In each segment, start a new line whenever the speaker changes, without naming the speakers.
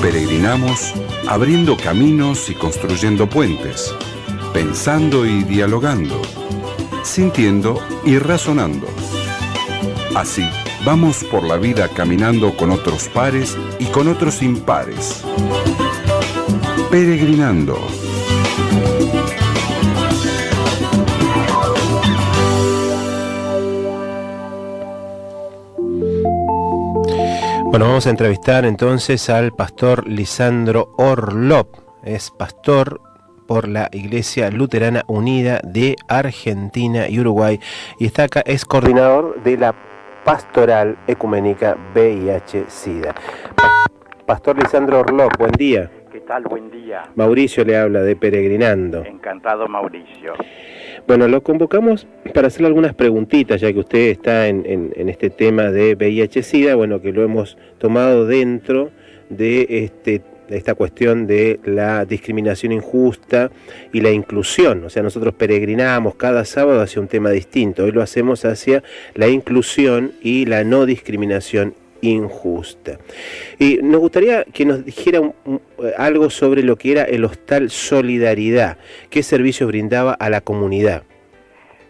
Peregrinamos abriendo caminos y construyendo puentes, pensando y dialogando, sintiendo y razonando. Así, vamos por la vida caminando con otros pares y con otros impares. Peregrinando.
Bueno, vamos a entrevistar entonces al pastor Lisandro Orlop. Es pastor por la Iglesia Luterana Unida de Argentina y Uruguay y está acá, es coordinador de la Pastoral Ecuménica VIH-Sida. Pastor Lisandro Orlop, buen día.
¿Qué tal? Buen día.
Mauricio le habla de Peregrinando.
Encantado, Mauricio.
Bueno, lo convocamos para hacerle algunas preguntitas, ya que usted está en este tema de VIH-Sida, bueno, que lo hemos tomado dentro de esta cuestión de la discriminación injusta y la inclusión. O sea, nosotros peregrinamos cada sábado hacia un tema distinto. Hoy lo hacemos hacia la inclusión y la no discriminación injusta. Y nos gustaría que nos dijera algo sobre lo que era el Hostal Solidaridad, qué servicios brindaba a la comunidad.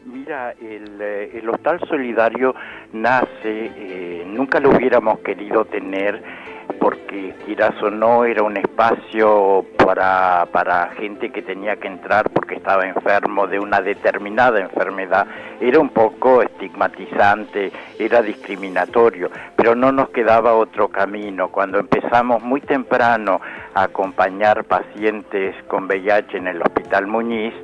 Mira, el Hostal Solidario nace, nunca lo hubiéramos querido tener, porque quieras o no era un espacio para gente que tenía que entrar porque estaba enfermo de una determinada enfermedad. Era un poco estigmatizante, era discriminatorio, pero no nos quedaba otro camino. Cuando empezamos muy temprano a acompañar pacientes con VIH en el Hospital Muñiz,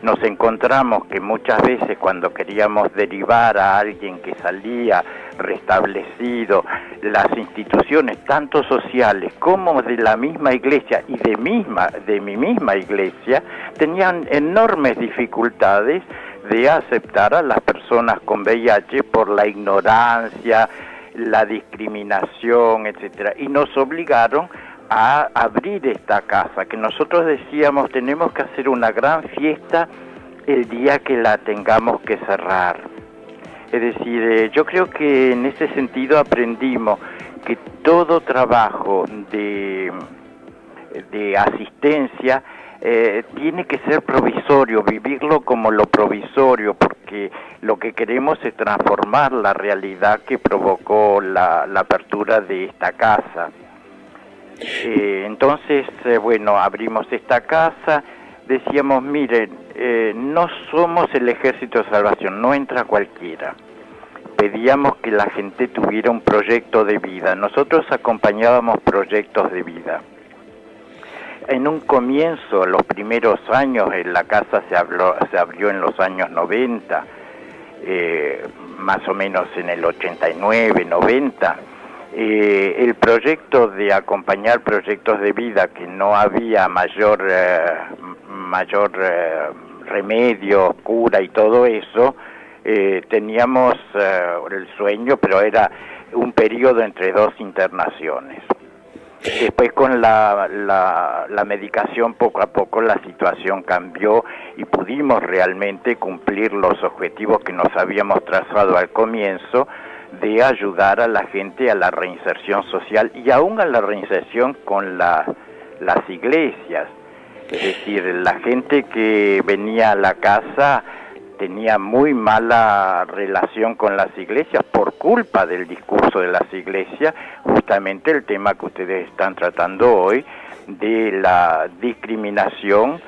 nos encontramos que muchas veces cuando queríamos derivar a alguien que salía restablecido, las instituciones tanto sociales como de la misma iglesia y de mi misma iglesia tenían enormes dificultades de aceptar a las personas con VIH por la ignorancia, la discriminación, etcétera, y nos obligaron a abrir esta casa, que nosotros decíamos tenemos que hacer una gran fiesta el día que la tengamos que cerrar. Es decir, yo creo que en ese sentido aprendimos que todo trabajo de asistencia tiene que ser provisorio, vivirlo como lo provisorio, porque lo que queremos es transformar la realidad que provocó la apertura de esta casa. Entonces, bueno, abrimos esta casa, decíamos, miren, no somos el Ejército de Salvación, no entra cualquiera. Pedíamos que la gente tuviera un proyecto de vida. Nosotros acompañábamos proyectos de vida. En un comienzo, los primeros años, la casa se abrió en los años 90, más o menos en el 89, 90. El proyecto de acompañar proyectos de vida, que no había mayor remedio, cura y todo eso, teníamos el sueño, pero era un periodo entre dos internaciones. Después con la medicación poco a poco la situación cambió y pudimos realmente cumplir los objetivos que nos habíamos trazado al comienzo, de ayudar a la gente a la reinserción social y aún a la reinserción con las iglesias. Es decir, la gente que venía a la casa tenía muy mala relación con las iglesias por culpa del discurso de las iglesias, justamente el tema que ustedes están tratando hoy, de la discriminación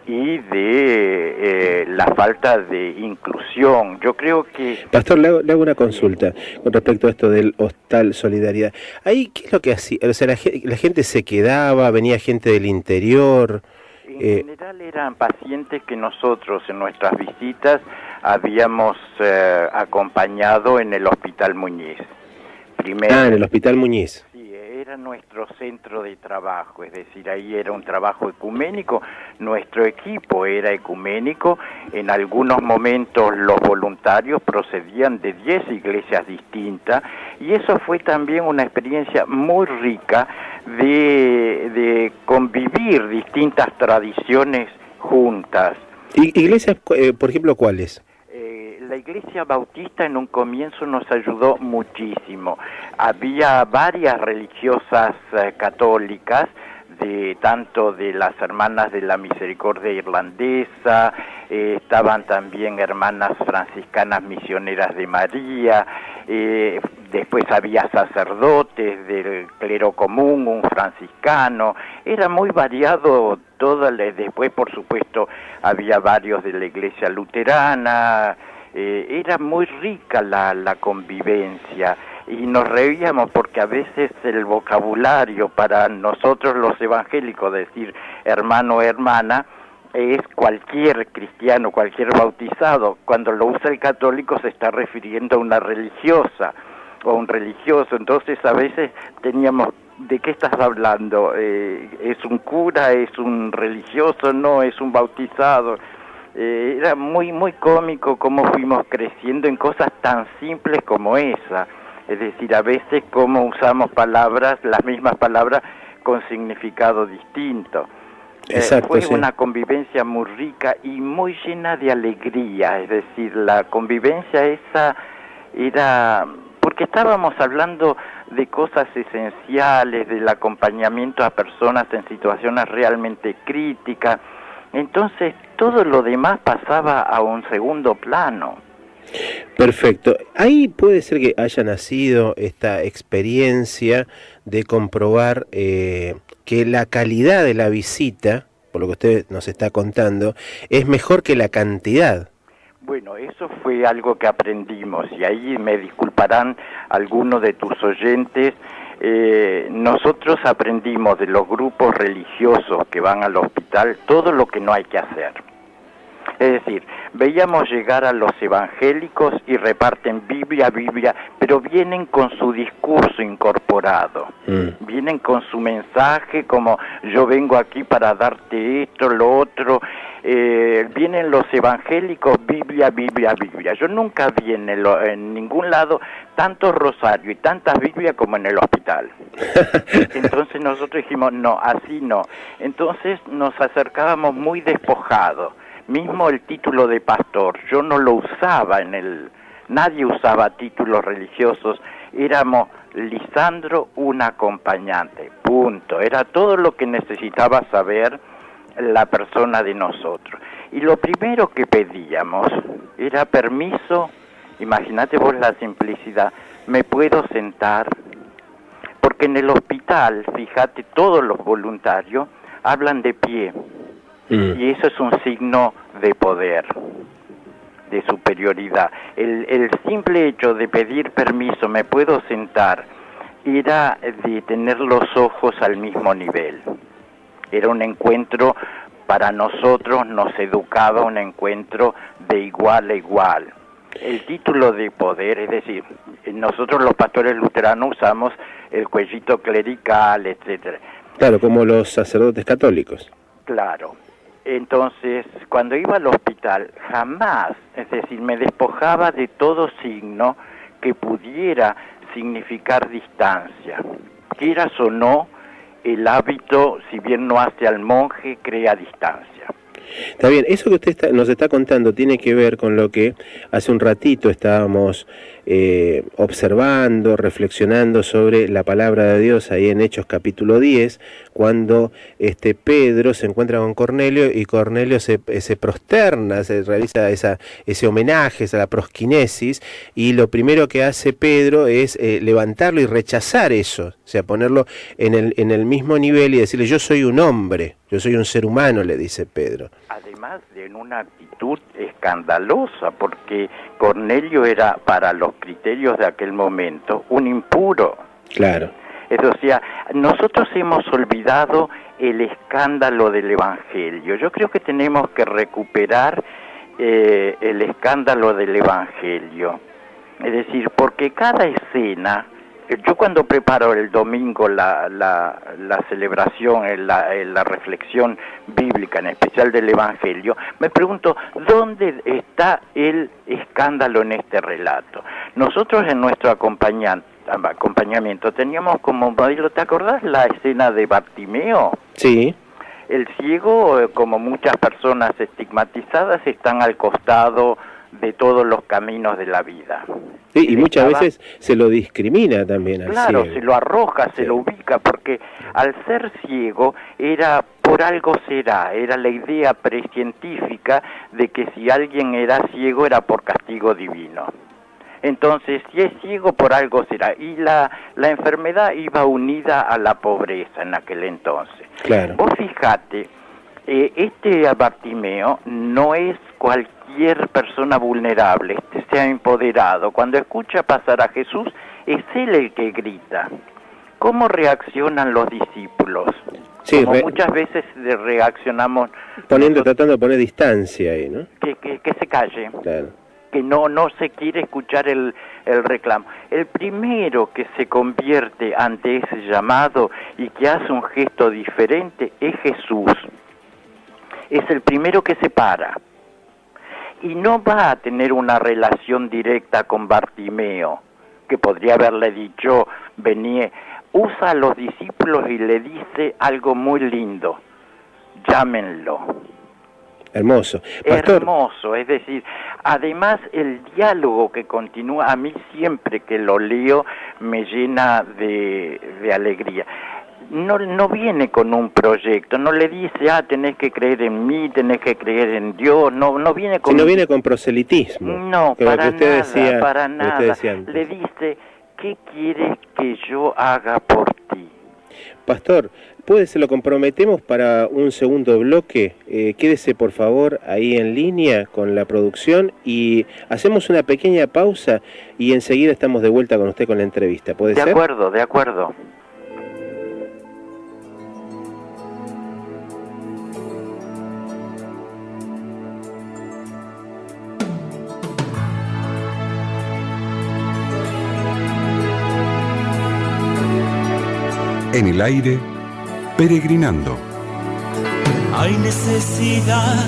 y de la falta de inclusión. Yo creo que...
Pastor, le hago una consulta con respecto a esto del Hostal Solidaridad. Ahí, ¿qué es lo que hacía? O sea, la gente se quedaba, venía gente del interior...
En general eran pacientes que nosotros en nuestras visitas habíamos acompañado en el Hospital Muñiz. Primero,
en el Hospital Muñiz.
Sí, era nuestro centro de trabajo, es decir, ahí era un trabajo ecuménico, nuestro equipo era ecuménico, en algunos momentos los voluntarios procedían de 10 iglesias distintas, y eso fue también una experiencia muy rica de convivir distintas tradiciones juntas.
¿Iglesias, por ejemplo, cuáles?
La Iglesia Bautista en un comienzo nos ayudó muchísimo. Había varias religiosas católicas, tanto de las Hermanas de la Misericordia Irlandesa, estaban también hermanas franciscanas misioneras de María, después había sacerdotes del clero común, un franciscano, era muy variado todo. Después, por supuesto, había varios de la Iglesia Luterana. Era muy rica la convivencia y nos reíamos porque a veces el vocabulario para nosotros los evangélicos, decir hermano o hermana, es cualquier cristiano, cualquier bautizado. Cuando lo usa el católico se está refiriendo a una religiosa o un religioso. Entonces a veces teníamos, ¿de qué estás hablando? ¿Es un cura? ¿Es un religioso? No, es un bautizado. Era muy cómico cómo fuimos creciendo en cosas tan simples como esa. Es decir, a veces cómo usamos palabras, las mismas palabras, con significado distinto.
Exacto,
fue
sí.
una convivencia muy rica y muy llena de alegría. Es decir, la convivencia esa era... porque estábamos hablando de cosas esenciales, del acompañamiento a personas en situaciones realmente críticas. Entonces, todo lo demás pasaba a un segundo plano.
Perfecto. Ahí puede ser que haya nacido esta experiencia de comprobar que la calidad de la visita, por lo que usted nos está contando, es mejor que la cantidad.
Bueno, eso fue algo que aprendimos, y ahí me disculparán algunos de tus oyentes. Nosotros aprendimos de los grupos religiosos que van al hospital todo lo que no hay que hacer. Es decir, veíamos llegar a los evangélicos y reparten Biblia, pero vienen con su discurso incorporado. Vienen con su mensaje como yo vengo aquí para darte esto, lo otro. Vienen los evangélicos, Biblia. Yo nunca vi en ningún lado tantos rosarios y tantas Biblias como en el hospital. Entonces nosotros dijimos, no, así no. Entonces nos acercábamos muy despojados. Mismo el título de pastor, yo no lo usaba nadie usaba títulos religiosos, éramos Lisandro, un acompañante, punto. Era todo lo que necesitaba saber la persona de nosotros. Y lo primero que pedíamos era permiso, imagínate vos la simplicidad, ¿me puedo sentar? Porque en el hospital, fíjate, todos los voluntarios hablan de pie. Y eso es un signo de poder, de superioridad. El simple hecho de pedir permiso, ¿me puedo sentar?, era de tener los ojos al mismo nivel. Era un encuentro, para nosotros nos educaba, un encuentro de igual a igual. El título de poder, es decir, nosotros los pastores luteranos usamos el cuellito clerical, etcétera.
Claro, como los sacerdotes católicos.
Claro. Entonces, cuando iba al hospital, jamás, es decir, me despojaba de todo signo que pudiera significar distancia. Quieras o no, el hábito, si bien no hace al monje, crea distancia.
Está bien, eso que usted nos está contando tiene que ver con lo que hace un ratito estábamos observando, reflexionando sobre la palabra de Dios ahí en Hechos capítulo 10, cuando Pedro se encuentra con Cornelio y Cornelio se prosterna, se realiza ese homenaje, la prosquinesis, y lo primero que hace Pedro es levantarlo y rechazar eso, o sea, ponerlo en el mismo nivel y decirle, yo soy un hombre, yo soy un ser humano, le dice Pedro.
Además de una actitud escandalosa, porque Cornelio era, para los criterios de aquel momento, un impuro.
Claro.
O sea, nosotros hemos olvidado el escándalo del Evangelio. Yo creo que tenemos que recuperar el escándalo del Evangelio. Es decir, porque cada escena... Yo cuando preparo el domingo la celebración, la reflexión bíblica, en especial del Evangelio, me pregunto, ¿dónde está el escándalo en este relato? Nosotros en nuestro acompañamiento teníamos como modelo, ¿te acordás la escena de Bartimeo?
Sí.
El ciego, como muchas personas estigmatizadas, están al costado de todos los caminos de la vida.
Sí, y muchas veces se lo discrimina también al
claro,
ciego.
se lo arroja, se lo ubica, porque al ser ciego era por algo será, era la idea precientífica de que si alguien era ciego era por castigo divino. Entonces, si es ciego, por algo será. Y la enfermedad iba unida a la pobreza en aquel entonces.
Claro.
Vos fijate, este Bartimeo no es cualquier persona vulnerable, se ha empoderado. Cuando escucha pasar a Jesús, es él el que grita. ¿Cómo reaccionan los discípulos?
Sí,
como muchas veces reaccionamos...
Tratando de poner distancia ahí, ¿no?
Que se calle.
Claro.
Que no se quiere escuchar el reclamo. El primero que se convierte ante ese llamado y que hace un gesto diferente es Jesús. Es el primero que se para. Y no va a tener una relación directa con Bartimeo, que podría haberle dicho, vení. Usa a los discípulos y le dice algo muy lindo: llámenlo.
Hermoso. Pastor.
Hermoso, es decir, además el diálogo que continúa, a mí siempre que lo leo me llena de alegría. No viene con un proyecto, no le dice, tenés que creer en mí, tenés que creer en Dios, no viene con...
Si no viene con proselitismo.
No, para nada. Le dice, ¿qué quieres que yo haga por ti?
Pastor, se lo comprometemos para un segundo bloque. Quédese por favor ahí en línea con la producción y hacemos una pequeña pausa y enseguida estamos de vuelta con usted con la entrevista. ¿Puede ser?
De acuerdo.
En el aire, peregrinando.
Hay necesidad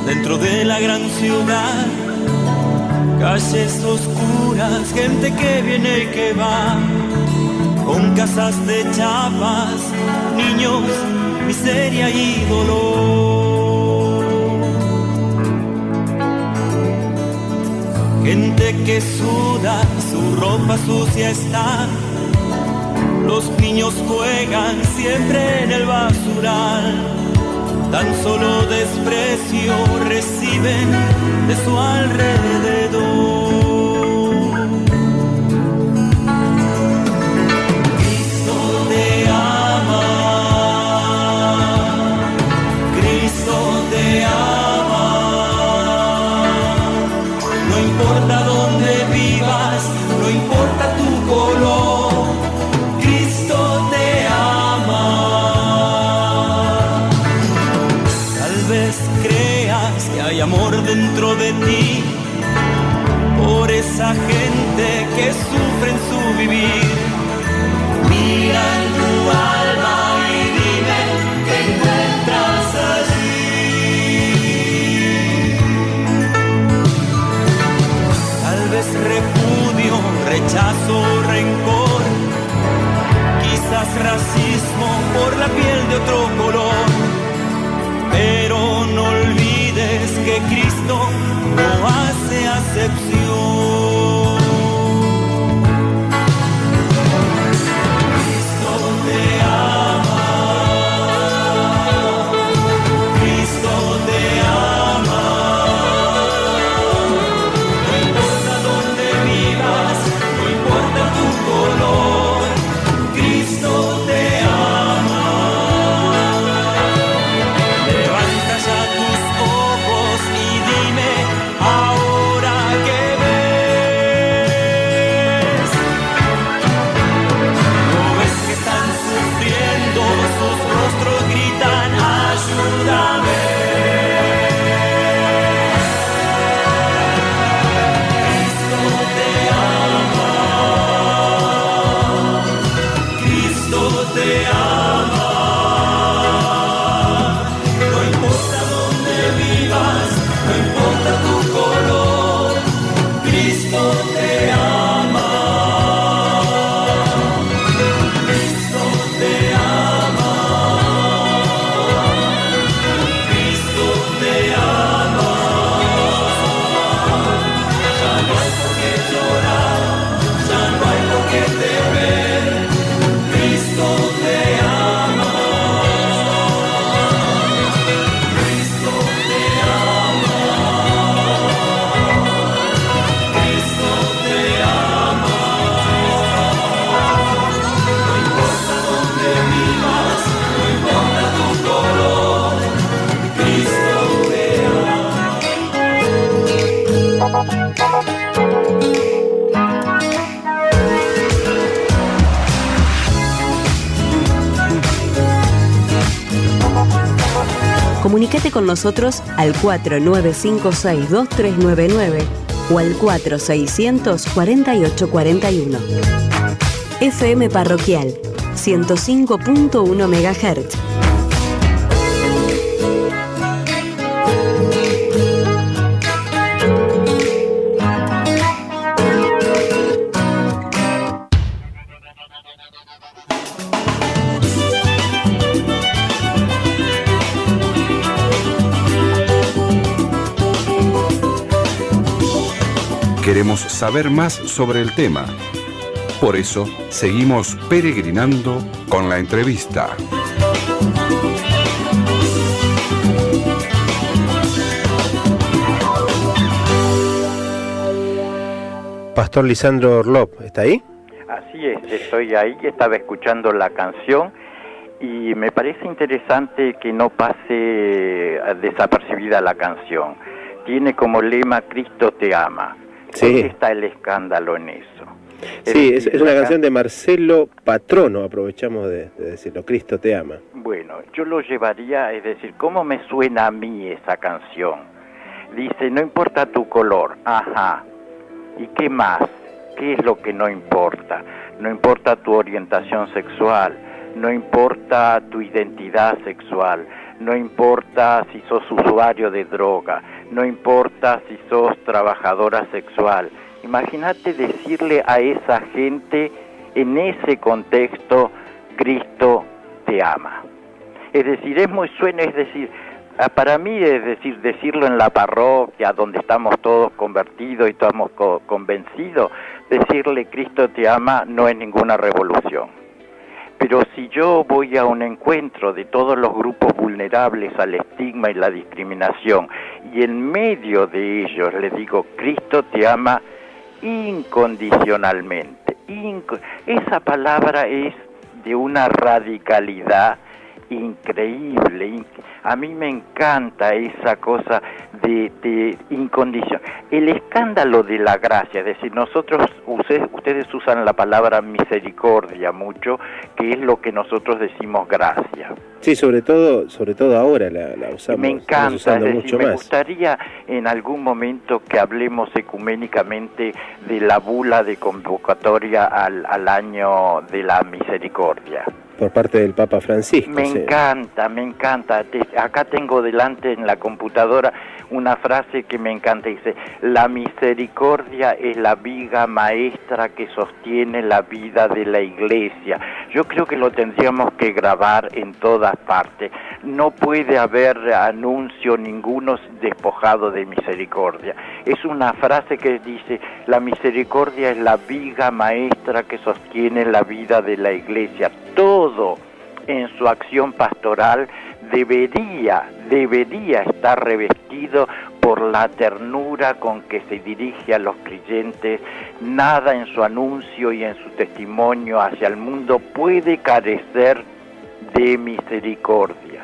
dentro de la gran ciudad, calles oscuras, gente que viene y que va, con casas de chapas, niños, miseria y dolor. Gente que suda, su ropa sucia está. Los niños juegan siempre en el basural, tan solo desprecio reciben de su alrededor. Cristo te ama, Cristo te ama, no importa dónde vivas, no importa tu color. Hay amor dentro de ti por esa gente que sufre en su vivir. Mira en tu alma y dime qué encuentras allí. Tal vez repudio, rechazo, rencor, quizás racismo por la piel de otro color, pero no olvides que Cristo no hace acepción. Cristo te ama, Cristo te ama. No importa dónde vivas, no importa tu color, Cristo te ama. Levanta ya tus ojos y dime ahora que
Comunícate con nosotros al 4956-2399 o al 4600-4841. FM Parroquial 105.1 MHz.
Queremos saber más sobre el tema. Por eso, seguimos peregrinando con la entrevista.
Pastor Lisandro Orlop, ¿está ahí?
Así es, estoy ahí, estaba escuchando la canción y me parece interesante que no pase desapercibida la canción. Tiene como lema Cristo te ama.
Sí.
¿Dónde está el escándalo en eso?
Sí, es una canción de Marcelo Patrono, aprovechamos de decirlo, Cristo te ama.
Bueno, yo lo llevaría, es decir, ¿cómo me suena a mí esa canción? Dice, no importa tu color, ajá, ¿y qué más? ¿Qué es lo que no importa? No importa tu orientación sexual, no importa tu identidad sexual, no importa si sos usuario de droga, no importa si sos trabajadora sexual. Imagínate decirle a esa gente en ese contexto, Cristo te ama. Es decir, para mí es decir, decirlo en la parroquia donde estamos todos convertidos y estamos convencidos, decirle Cristo te ama no es ninguna revolución. Pero si yo voy a un encuentro de todos los grupos vulnerables al estigma y la discriminación y en medio de ellos les digo Cristo te ama incondicionalmente, esa palabra es de una radicalidad increíble. A mí me encanta esa cosa de incondicional. El escándalo de la gracia, es decir, ustedes usan la palabra misericordia mucho, que es lo que nosotros decimos gracia.
Sí, sobre todo ahora la usamos.
Me encanta, es decir,
mucho
me
más.
gustaría en algún momento que hablemos ecuménicamente de la bula de convocatoria al año de la misericordia.
Por parte del Papa Francisco.
Me encanta. Acá tengo delante en la computadora una frase que me encanta. Dice, la misericordia es la viga maestra que sostiene la vida de la iglesia. Yo creo que lo tendríamos que grabar en todas partes. No puede haber anuncio ninguno despojado de misericordia. Es una frase que dice, la misericordia es la viga maestra que sostiene la vida de la iglesia. Todo en su acción pastoral debería estar revestido por la ternura con que se dirige a los creyentes. Nada en su anuncio y en su testimonio hacia el mundo puede carecer de misericordia.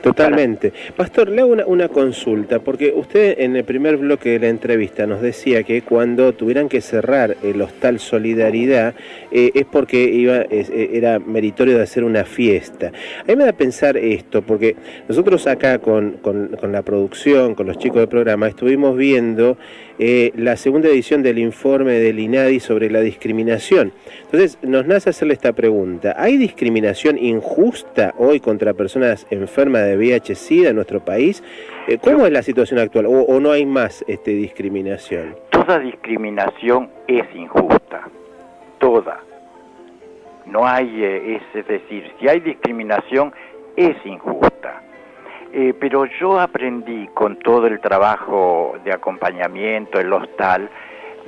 Totalmente. Pastor, le hago una consulta, porque usted en el primer bloque de la entrevista nos decía que cuando tuvieran que cerrar el Hostal Solidaridad es porque era meritorio de hacer una fiesta. A mí me da a pensar esto, porque nosotros acá con la producción, con los chicos del programa, estuvimos viendo la segunda edición del informe del INADI sobre la discriminación. Entonces, nos nace hacerle esta pregunta. ¿Hay discriminación injusta hoy contra personas enfermas de VIH-Sida en nuestro país? ¿Cómo es la situación actual? ¿O no hay más discriminación?
Toda discriminación es injusta. Toda. No hay, es decir, si hay discriminación, es injusta. Pero yo aprendí con todo el trabajo de acompañamiento, el hostal,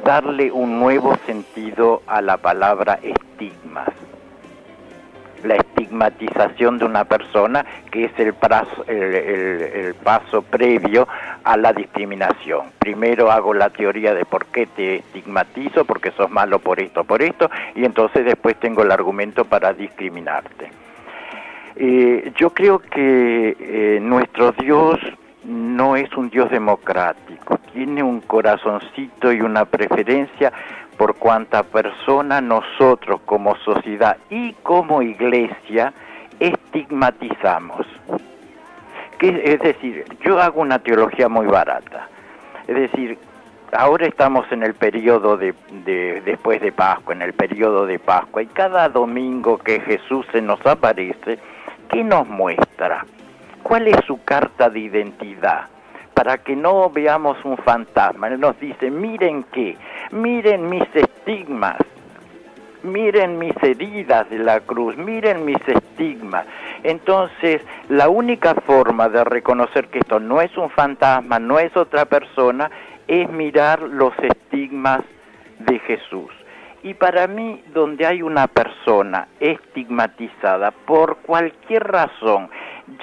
darle un nuevo sentido a la palabra estigmas. La estigmatización de una persona, que es el paso previo a la discriminación. Primero hago la teoría de por qué te estigmatizo, porque sos malo por esto, y entonces después tengo el argumento para discriminarte. Yo creo que nuestro Dios no es un Dios democrático, tiene un corazoncito y una preferencia por cuanta persona nosotros como sociedad y como iglesia estigmatizamos. Es decir, yo hago una teología muy barata. Es decir, ahora estamos en el periodo después de Pascua, en el periodo de Pascua, y cada domingo que Jesús se nos aparece, ¿qué nos muestra? ¿Cuál es su carta de identidad? Para que no veamos un fantasma. Él nos dice, miren mis estigmas, miren mis heridas de la cruz, miren mis estigmas. Entonces, la única forma de reconocer que esto no es un fantasma, no es otra persona, es mirar los estigmas de Jesús. Y para mí, donde hay una persona estigmatizada por cualquier razón,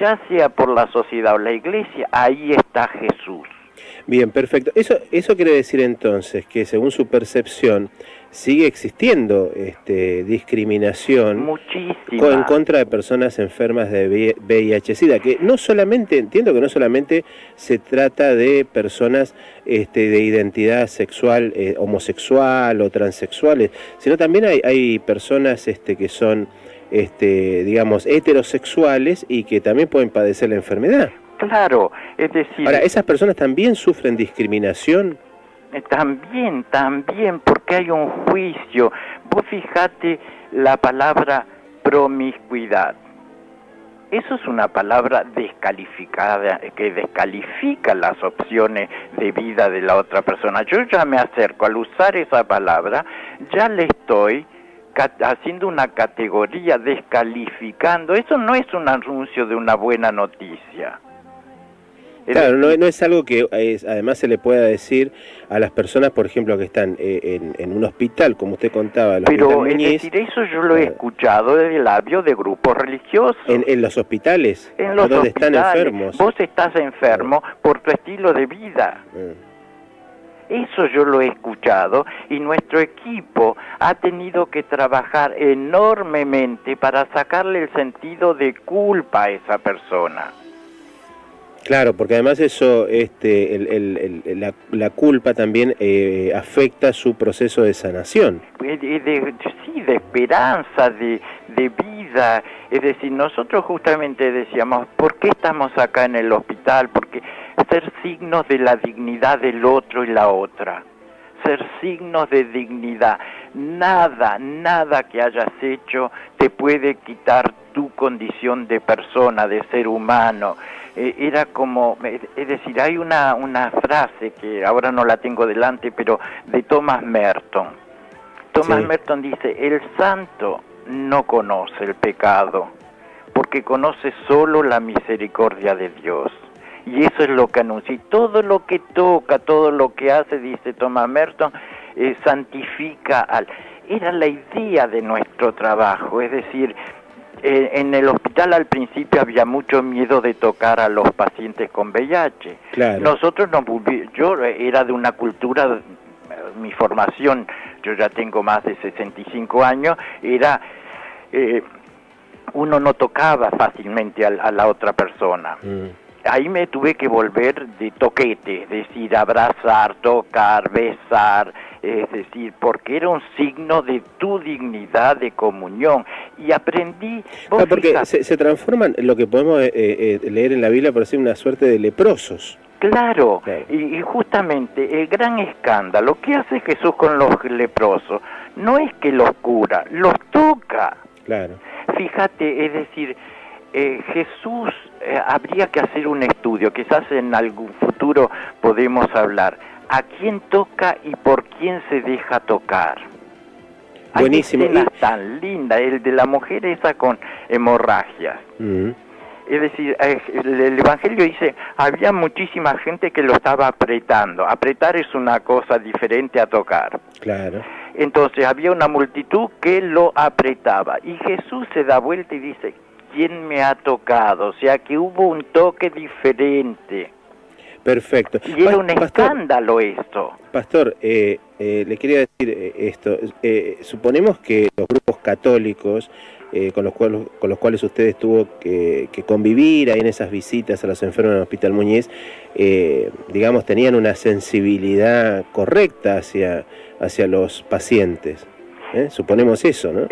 ya sea por la sociedad o la iglesia, ahí está Jesús.
Bien, perfecto. Eso quiere decir entonces que según su percepción sigue existiendo discriminación
muchísima
en contra de personas enfermas de VIH-Sida, que no solamente, entiendo que no solamente se trata de personas de identidad sexual, homosexual o transexuales, sino también hay personas que son digamos heterosexuales y que también pueden padecer la enfermedad.
Claro, es decir...
Ahora, ¿esas personas también sufren discriminación?
También, porque hay un juicio. Vos fijate la palabra promiscuidad. Eso es una palabra descalificada, que descalifica las opciones de vida de la otra persona. Yo ya me acerco, al usar esa palabra, ya le estoy haciendo una categoría, descalificando. Eso no es un anuncio de una buena noticia.
Claro, no es algo que además se le pueda decir a las personas, por ejemplo, que están en un hospital, como usted contaba.
Pero es decir, eso yo lo he escuchado del labio de grupos religiosos.
En los hospitales,
en los
donde
hospitales,
están enfermos.
Vos estás enfermo por tu estilo de vida. Eso yo lo he escuchado y nuestro equipo ha tenido que trabajar enormemente para sacarle el sentido de culpa a esa persona.
Claro, porque además eso, la culpa también afecta su proceso de sanación.
Sí, de esperanza, de vida. Es decir, nosotros justamente decíamos, ¿por qué estamos acá en el hospital? Porque ser signos de la dignidad del otro y la otra. Ser signos de dignidad. Nada que hayas hecho te puede quitar tu condición de persona, de ser humano. Era como, es decir, hay una frase que ahora no la tengo delante, pero de Thomas Merton. Thomas Merton dice, el santo no conoce el pecado, porque conoce solo la misericordia de Dios. Y eso es lo que anuncia. Y todo lo que toca, todo lo que hace, dice Thomas Merton, santifica al... Era la idea de nuestro trabajo, es decir... en el hospital al principio había mucho miedo de tocar a los pacientes con VIH.
Claro.
Nosotros yo era de una cultura, mi formación, yo ya tengo más de 65 años, era uno no tocaba fácilmente a la otra persona. Ahí me tuve que volver de toquete, es decir, abrazar, tocar, besar, es decir, porque era un signo de tu dignidad de comunión. Y aprendí...
porque se transforman, lo que podemos leer en la Biblia, por decir, una suerte de leprosos.
Claro. Y justamente el gran escándalo que hace Jesús con los leprosos no es que los cura, los toca.
Claro.
Fíjate, es decir... Jesús, habría que hacer un estudio, quizás en algún futuro podemos hablar, a quién toca y por quién se deja tocar.
Buenísimo.
Hay escenas tan lindas, el de la mujer esa con hemorragias. Es decir, el Evangelio dice, había muchísima gente que lo estaba apretando. Apretar es una cosa diferente a tocar.
Claro.
Entonces había una multitud que lo apretaba y Jesús se da vuelta y dice, ¿quién me ha tocado? O sea que hubo un toque diferente.
Perfecto.
Y era un escándalo esto.
Pastor, le quería decir esto. Suponemos que los grupos católicos con los cuales ustedes tuvo que convivir ahí en esas visitas a los enfermos en el Hospital Muñiz, digamos, tenían una sensibilidad correcta hacia los pacientes. Suponemos eso, ¿no?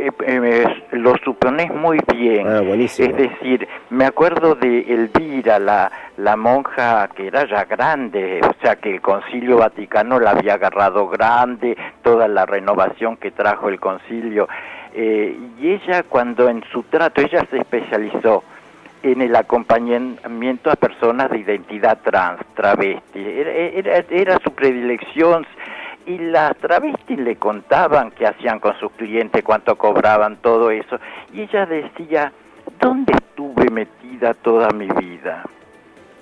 Lo suponés muy bien.
Ah, buenísimo.
Es decir, me acuerdo de Elvira, la monja que era ya grande, o sea que el Concilio Vaticano la había agarrado grande, toda la renovación que trajo el concilio, y ella cuando en su trato, ella se especializó en el acompañamiento a personas de identidad trans, travesti, era su predilección. Y las travestis le contaban qué hacían con sus clientes, cuánto cobraban, todo eso. Y ella decía, ¿dónde estuve metida toda mi vida?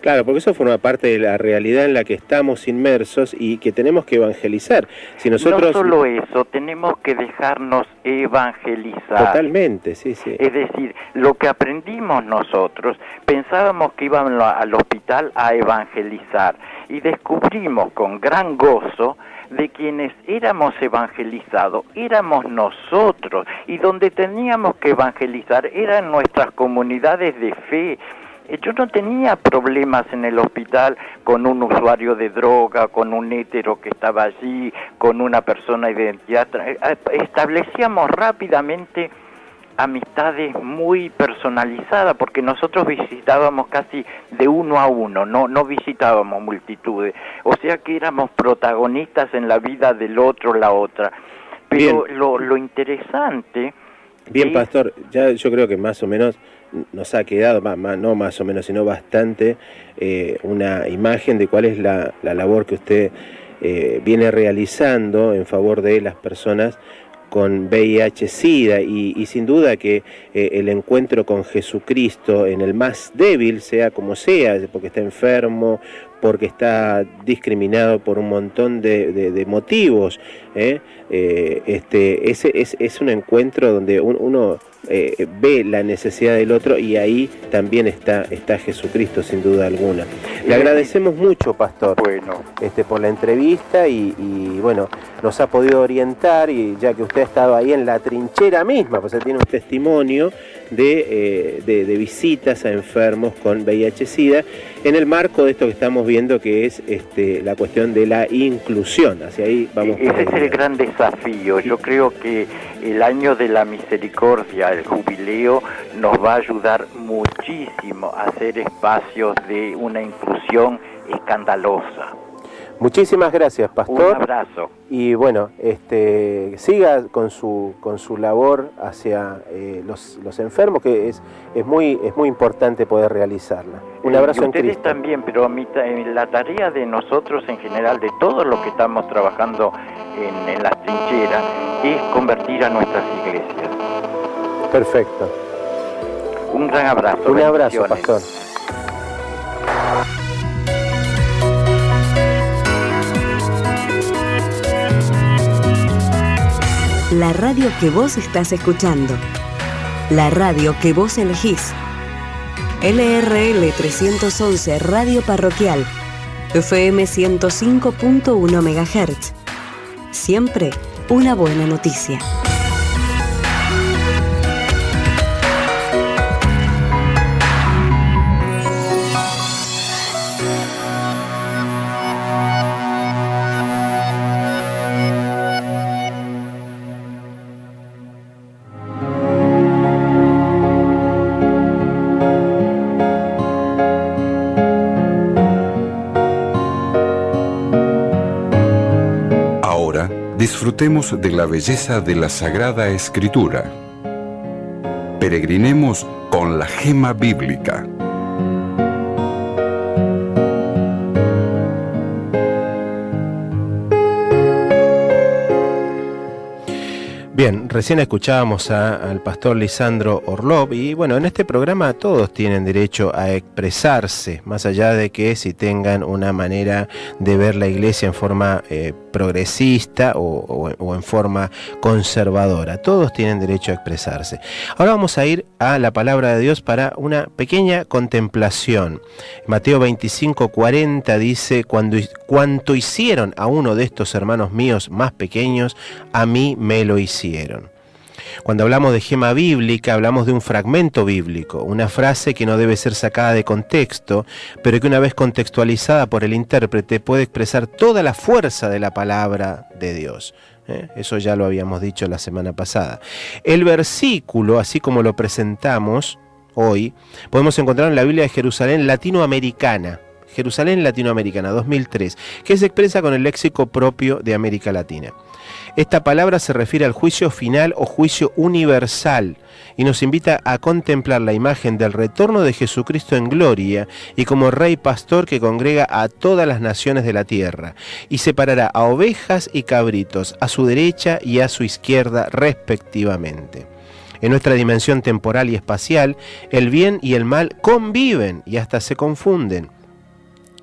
Claro, porque eso forma parte de la realidad en la que estamos inmersos y que tenemos que evangelizar. Si nosotros...
No solo eso, tenemos que dejarnos evangelizar.
Totalmente, sí, sí.
Es decir, lo que aprendimos nosotros, pensábamos que íbamos al hospital a evangelizar y descubrimos con gran gozo de quienes éramos evangelizados, éramos nosotros, y donde teníamos que evangelizar eran nuestras comunidades de fe. Yo no tenía problemas en el hospital con un usuario de droga, con un hétero que estaba allí, con una persona de identidad. Establecíamos rápidamente amistades muy personalizadas, porque nosotros visitábamos casi de uno a uno, no visitábamos multitudes, o sea que éramos protagonistas en la vida del otro, la otra. Pero lo interesante...
Bien, pastor, ya yo creo que más o menos nos ha quedado, no más o menos, sino bastante, una imagen de cuál es la labor que usted viene realizando en favor de las personas con VIH-Sida y sin duda que el encuentro con Jesucristo en el más débil, sea como sea, porque está enfermo, porque está discriminado por un montón de motivos, es un encuentro donde uno ve la necesidad del otro y ahí también está Jesucristo, sin duda alguna. Le agradecemos mucho, pastor, por la entrevista y bueno, nos ha podido orientar, y ya que usted ha estado ahí en la trinchera misma, pues tiene un testimonio de visitas a enfermos con VIH-Sida en el marco de esto que estamos viendo, que es la cuestión de la inclusión. Hacia ahí vamos.
Ese es el gran desafío. Yo creo que el año de la misericordia, el jubileo, nos va a ayudar muchísimo a hacer espacios de una inclusión escandalosa.
Muchísimas gracias, pastor.
Un abrazo.
Y bueno, siga con su labor hacia los enfermos, que es muy importante poder realizarla. Un abrazo en Cristo.
Ustedes también, pero la tarea de nosotros en general, de todos los que estamos trabajando en las trincheras, es convertir a nuestras iglesias.
Perfecto.
Un gran abrazo.
Un abrazo, pastor.
La radio que vos estás escuchando. La radio que vos elegís. LRL 311 Radio Parroquial. FM 105.1 MHz. Siempre una buena noticia.
Disfrutemos de la belleza de la Sagrada Escritura. Peregrinemos con la gema bíblica.
Bien, recién escuchábamos al pastor Lisandro Orlov y bueno, en este programa todos tienen derecho a expresarse, más allá de que si tengan una manera de ver la iglesia en forma progresista o en forma conservadora. Todos tienen derecho a expresarse. Ahora vamos a ir a la palabra de Dios para una pequeña contemplación. Mateo 25:40 dice: cuanto hicieron a uno de estos hermanos míos más pequeños, a mí me lo hicieron. Cuando hablamos de gema bíblica, hablamos de un fragmento bíblico, una frase que no debe ser sacada de contexto, pero que una vez contextualizada por el intérprete puede expresar toda la fuerza de la palabra de Dios. Eso ya lo habíamos dicho la semana pasada. El versículo, así como lo presentamos hoy, podemos encontrar en la Biblia de Jerusalén Latinoamericana, 2003, que se expresa con el léxico propio de América Latina. Esta palabra se refiere al juicio final o juicio universal y nos invita a contemplar la imagen del retorno de Jesucristo en gloria y como Rey Pastor que congrega a todas las naciones de la tierra y separará a ovejas y cabritos a su derecha y a su izquierda respectivamente. En nuestra dimensión temporal y espacial, el bien y el mal conviven y hasta se confunden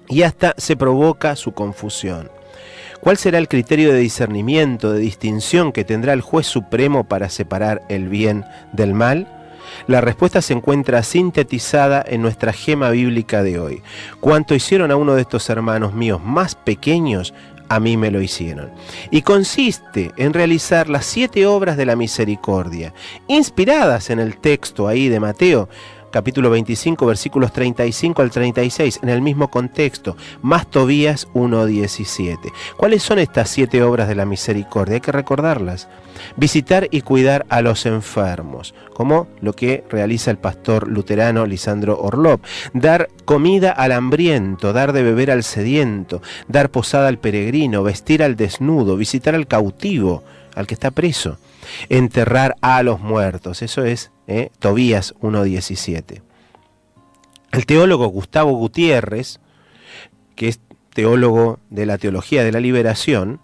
y hasta se provoca su confusión. ¿Cuál será el criterio de discernimiento, de distinción que tendrá el juez supremo para separar el bien del mal? La respuesta se encuentra sintetizada en nuestra gema bíblica de hoy. Cuanto hicieron a uno de estos hermanos míos más pequeños, a mí me lo hicieron. Y consiste en realizar las 7 obras de la misericordia, inspiradas en el texto ahí de Mateo, capítulo 25, versículos 35 al 36, en el mismo contexto, más Tobías 1:17. ¿Cuáles son estas 7 obras de la misericordia? Hay que recordarlas. Visitar y cuidar a los enfermos, como lo que realiza el pastor luterano Lisandro Orlov. Dar comida al hambriento, dar de beber al sediento, dar posada al peregrino, vestir al desnudo, visitar al cautivo, al que está preso. Enterrar a los muertos, eso es Tobías 1:17. El teólogo Gustavo Gutiérrez, que es teólogo de la teología de la liberación,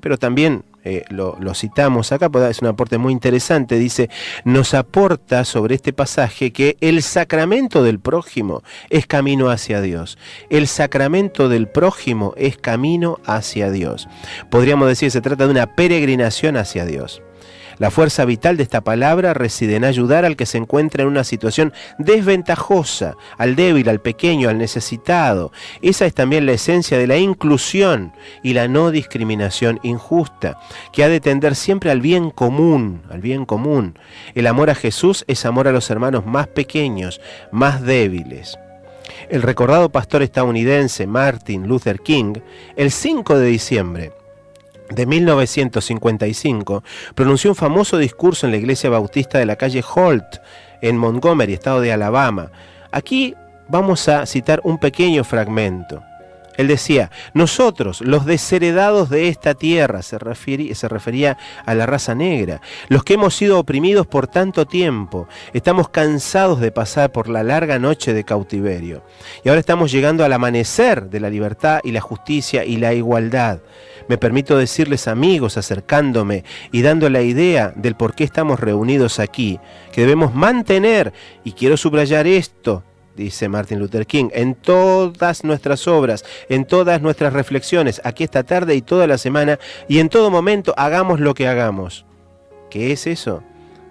pero también lo citamos acá, porque es un aporte muy interesante, dice, nos aporta sobre este pasaje que el sacramento del prójimo es camino hacia Dios. El sacramento del prójimo es camino hacia Dios. Podríamos decir que se trata de una peregrinación hacia Dios. La fuerza vital de esta palabra reside en ayudar al que se encuentra en una situación desventajosa, al débil, al pequeño, al necesitado. Esa es también la esencia de la inclusión y la no discriminación injusta, que ha de tender siempre al bien común, al bien común. El amor a Jesús es amor a los hermanos más pequeños, más débiles. El recordado pastor estadounidense Martin Luther King, el 5 de diciembre de 1955, pronunció un famoso discurso en la iglesia bautista de la calle Holt, en Montgomery, estado de Alabama. Aquí vamos a citar un pequeño fragmento. Él decía, nosotros, los desheredados de esta tierra, se refería a la raza negra, los que hemos sido oprimidos por tanto tiempo, estamos cansados de pasar por la larga noche de cautiverio. Y ahora estamos llegando al amanecer de la libertad y la justicia y la igualdad. Me permito decirles, amigos, acercándome y dando la idea del por qué estamos reunidos aquí, que debemos mantener, y quiero subrayar esto, dice Martin Luther King, en todas nuestras obras, en todas nuestras reflexiones, aquí esta tarde y toda la semana, y en todo momento hagamos lo que hagamos. ¿Qué es eso?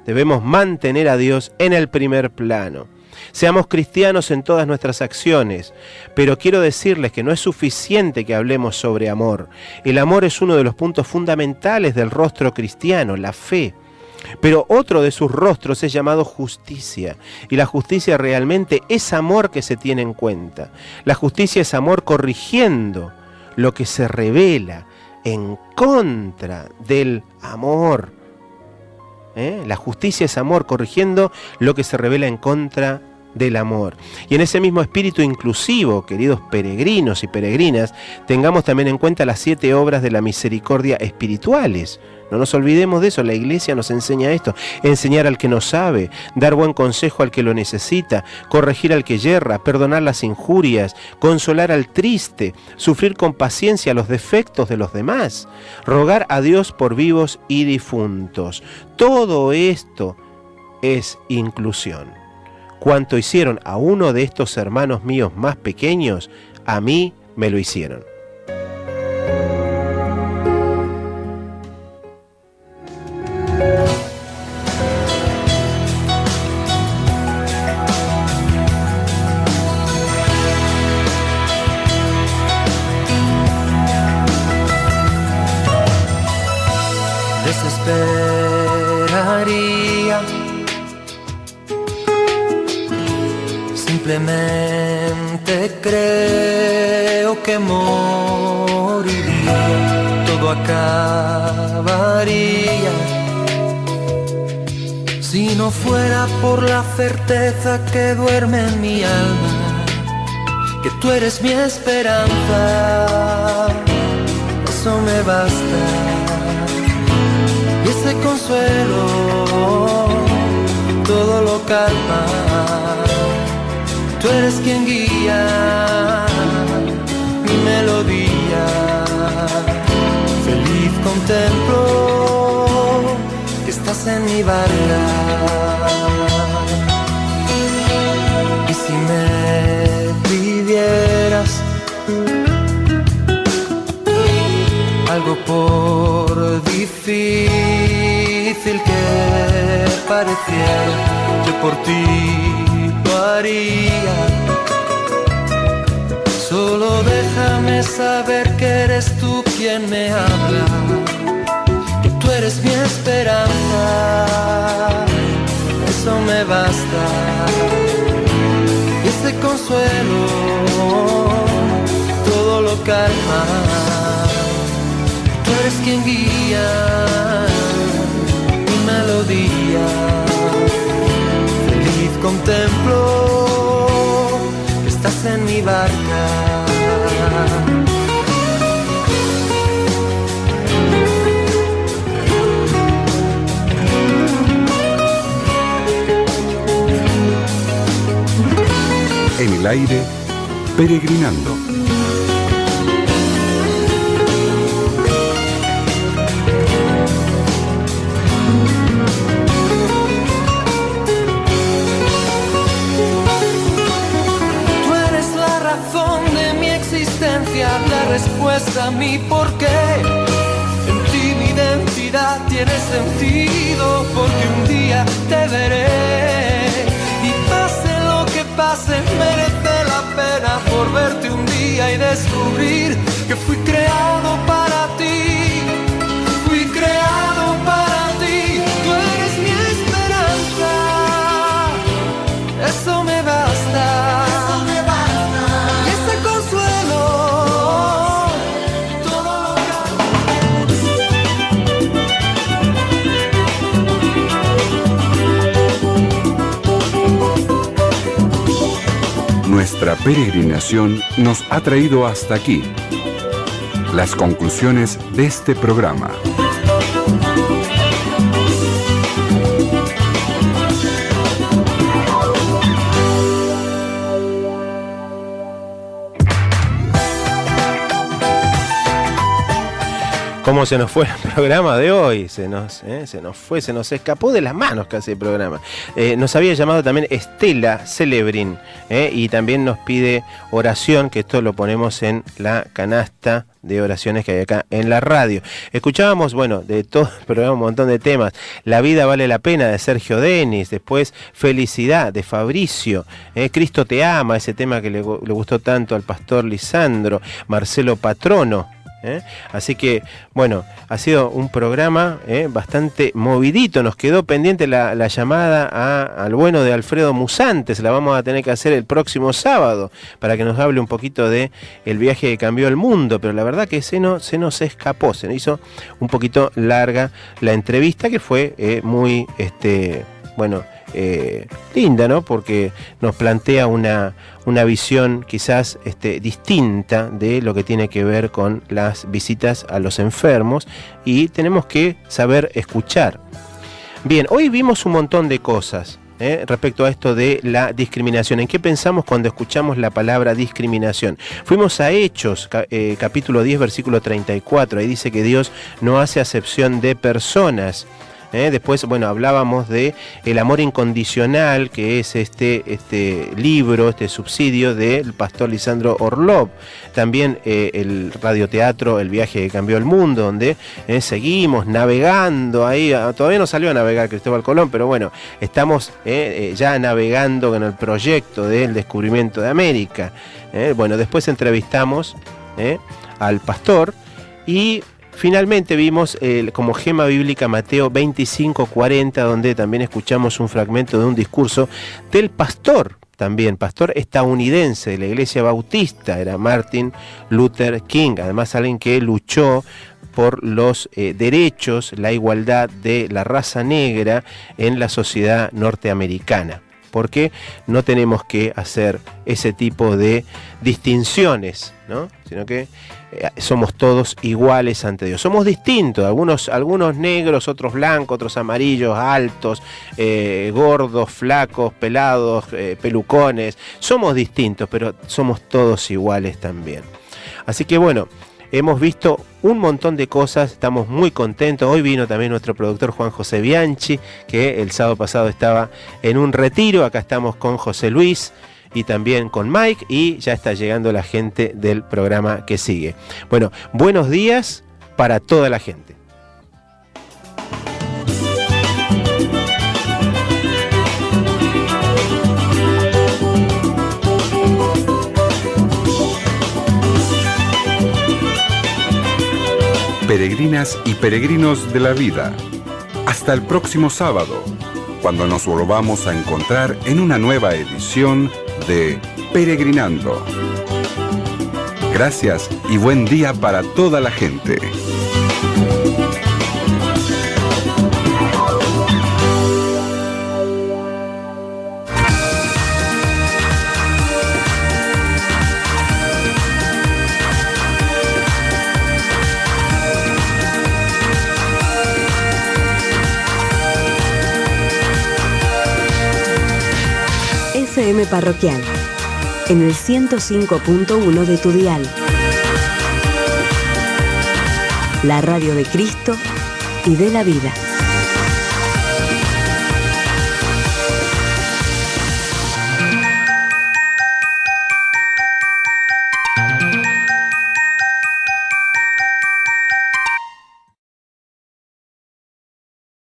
Debemos mantener a Dios en el primer plano. Seamos cristianos en todas nuestras acciones, pero quiero decirles que no es suficiente que hablemos sobre amor. El amor es uno de los puntos fundamentales del rostro cristiano, la fe. Pero otro de sus rostros es llamado justicia, y la justicia realmente es amor que se tiene en cuenta. La justicia es amor corrigiendo lo que se revela en contra del amor. La justicia es amor corrigiendo lo que se revela en contra del amor. Y en ese mismo espíritu inclusivo, queridos peregrinos y peregrinas, tengamos también en cuenta las 7 obras de la misericordia espirituales. No nos olvidemos de eso, la iglesia nos enseña esto, enseñar al que no sabe, dar buen consejo al que lo necesita, corregir al que yerra, perdonar las injurias, consolar al triste, sufrir con paciencia los defectos de los demás, rogar a Dios por vivos y difuntos. Todo esto es inclusión. Cuanto hicieron a uno de estos hermanos míos más pequeños, a mí me lo hicieron.
Desesperaría, simplemente creo que moriría. Todo todo acabaría si no fuera por la certeza que duerme en mi alma, que tú eres mi esperanza. Eso me basta, y ese consuelo todo lo calma. Tú eres quien guía mi melodía. Feliz contemplo que estás en mi barca. Y si me pidieras algo por difícil que pareciera, yo por ti lo haría. Solo déjame saber que eres tú quien me habla, que tú eres mi esperanza. Eso me basta, y ese consuelo todo lo calma. Tú eres quien guía mi melodía. Feliz contemplo que estás en mi barca.
En el aire, peregrinando.
La respuesta a mi porqué. En ti mi identidad tiene sentido, porque un día te veré. Y pase lo que pase, merece la pena por verte un día y descubrir que fui creado para ti. Fui creado para ti. Tú eres mi esperanza. Eso me basta.
Nuestra peregrinación nos ha traído hasta aquí. Las conclusiones de este programa.
¿Cómo se nos fue el programa de hoy? Se nos escapó de las manos casi el programa. Nos había llamado también Estela Celebrin, y también nos pide oración, que esto lo ponemos en la canasta de oraciones que hay acá en la radio. Escuchábamos, bueno, de todo el programa un montón de temas. La vida vale la pena, de Sergio Denis. Después Felicidad, de Fabricio. Cristo te ama, ese tema que le gustó tanto al pastor Lisandro. Marcelo Patrono. Así que, bueno, ha sido un programa bastante movidito. Nos quedó pendiente la llamada al bueno de Alfredo Musante. Se la vamos a tener que hacer el próximo sábado para que nos hable un poquito de el viaje que cambió el mundo. Pero la verdad que se nos escapó, se nos hizo un poquito larga la entrevista, que fue muy linda, ¿no? Porque nos plantea una visión quizás distinta de lo que tiene que ver con las visitas a los enfermos, y tenemos que saber escuchar. Bien, hoy vimos un montón de cosas respecto a esto de la discriminación. ¿En qué pensamos cuando escuchamos la palabra discriminación? Fuimos a Hechos, capítulo 10, versículo 34. Ahí dice que Dios no hace acepción de personas. Después, bueno, hablábamos de el amor incondicional, que es este libro, este subsidio del pastor Lisandro Orlov. También el radioteatro El viaje que cambió el mundo, donde seguimos navegando ahí. Todavía no salió a navegar Cristóbal Colón, pero bueno, estamos ya navegando con el proyecto del descubrimiento de América. Bueno, después entrevistamos al pastor, y finalmente vimos como gema bíblica Mateo 25:40, donde también escuchamos un fragmento de un discurso del pastor, también pastor estadounidense de la Iglesia Bautista, era Martin Luther King, además alguien que luchó por los derechos, la igualdad de la raza negra en la sociedad norteamericana. Porque no tenemos que hacer ese tipo de distinciones, ¿no? Sino que somos todos iguales ante Dios. Somos distintos, algunos negros, otros blancos, otros amarillos, altos, gordos, flacos, pelados, pelucones. Somos distintos, pero somos todos iguales también. Así que bueno, hemos visto un montón de cosas, estamos muy contentos. Hoy vino también nuestro productor Juan José Bianchi, que el sábado pasado estaba en un retiro. Acá estamos con José Luis y también con Mike, y ya está llegando la gente del programa que sigue. Bueno, buenos días para toda la gente.
Peregrinas y peregrinos de la vida, hasta el próximo sábado, cuando nos volvamos a encontrar en una nueva edición de Peregrinando. Gracias y buen día para toda la gente.
FM Parroquial, en el 105.1 de tu dial. La radio de Cristo y de la vida.